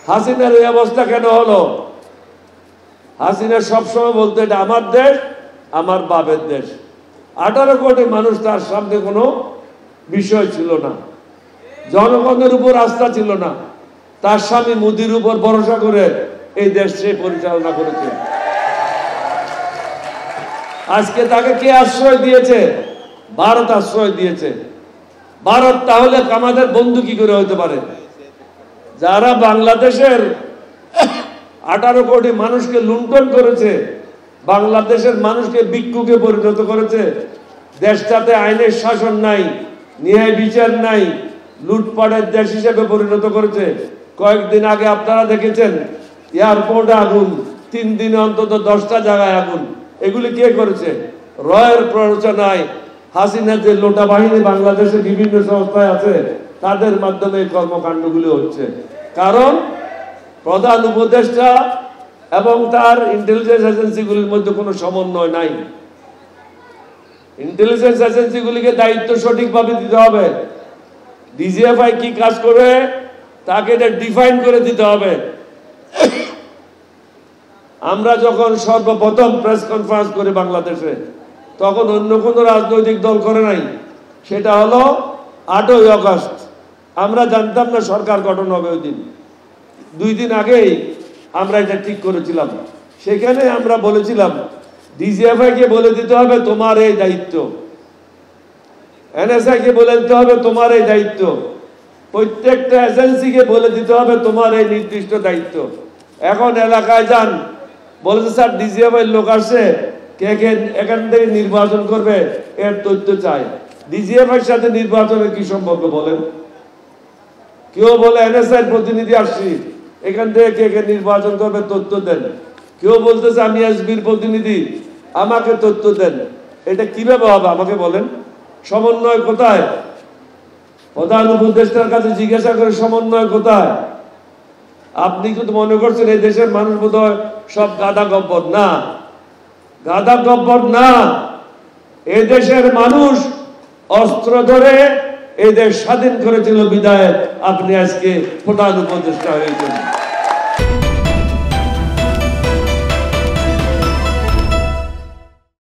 হাসিনার এই অবস্থা কেন হলো? হাসিনা সবসময় বলতো এটা আমার দেশ, আমার বাপের দেশ। 18 কোটি মানুষ তার সামনে কোনো বিষয় ছিল না, জনগণের উপর আস্থা ছিল না। তার স্বামী মোদির উপর ভরসা করে এই দেশ সে পরিচালনা করেছে। আজকে তাকে কে আশ্রয় দিয়েছে? ভারত আশ্রয় দিয়েছে। ভারত তাহলে আমাদের বন্ধু কি করে হতে পারে? যারা বাংলাদেশের 18 কোটি মানুষকে লুণ্ঠন করেছে, বাংলাদেশের মানুষকে ভিক্ষুকে পরিণত করেছে, দেশটাতে আইনের শাসন নাই, ন্যায় বিচার নাই, লুটপাটের দেশ হিসেবে পরিণত করেছে। কয়েকদিন আগে আপনারা দেখেছেন এয়ারপোর্টে আগুন, 3 দিনে অন্তত 10টা জায়গায় আগুন। এগুলি কে করেছে? রয়ের প্ররোচনায় হাসিনা যে লোটা বাহিনী বাংলাদেশের বিভিন্ন সংস্থায় আছে তাদের মাধ্যমে এই কর্মকাণ্ডগুলি হচ্ছে। কারণ প্রধান উপদেষ্টা এবং তার ইন্টেলিজেন্স এজেন্সিগুলির মধ্যে কোনো সমন্বয় নাই। ইন্টেলিজেন্স এজেন্সিগুলিকে দায়িত্ব সঠিকভাবে দিতে হবে। ডিজিএফআই কি কাজ করে তাকে এটা ডিফাইন করে দিতে হবে। আমরা যখন সর্বপ্রথম প্রেস কনফারেন্স করি বাংলাদেশে, তখন অন্য কোনো রাজনৈতিক দল করে নাই। সেটা হলো 8ই আগস্ট। আমরা জানতাম না সরকার গঠন হবে ওই দিন। 2 দিন আগেই আমরা এটা ঠিক করেছিলাম। সেখানে আমরা বলেছিলাম ডিজিএফআই কে বলে দিতে হবে তোমার এই দায়িত্ব, এনএসআই কে বলে দিতে হবে তোমার এই দায়িত্ব, প্রত্যেকটা এজেন্সিকে বলে দিতে হবে তোমার এই নির্দিষ্ট দায়িত্ব। এখন এলাকায় যান, বলেছে স্যার ডিজিএফআই লোক আসছে, কে কে এখান থেকে নির্বাচন করবে এর তথ্য চাই। ডিজিএফআই সাথে নির্বাচনের কি সম্পর্ক বলেন? কেউ বলে এনএসআই প্রতিনিধি আসছি, এখান থেকে কে কে নির্বাচন করবে তথ্য দেন। কেউ বলতেছে আমি এসবির প্রতিনিধি, আমাকে তথ্য দেন। এটা কিভাবে হবে আমাকে বলেন? সমন্বয় কোথায়? প্রধান উপদেষ্টার কাছে জিজ্ঞাসা করে সমন্বয় কোথায়? আপনি কিন্তু মনে করছেন এই দেশের মানুষ বোধহয় সব গাধা গব্বর। না, গাধা গব্বর না। এই দেশের মানুষ অস্ত্র ধরে এই দেশ স্বাধীন করেছিল বিধায় আপনি আজকে প্রধান উপদেষ্টা হয়েছেন।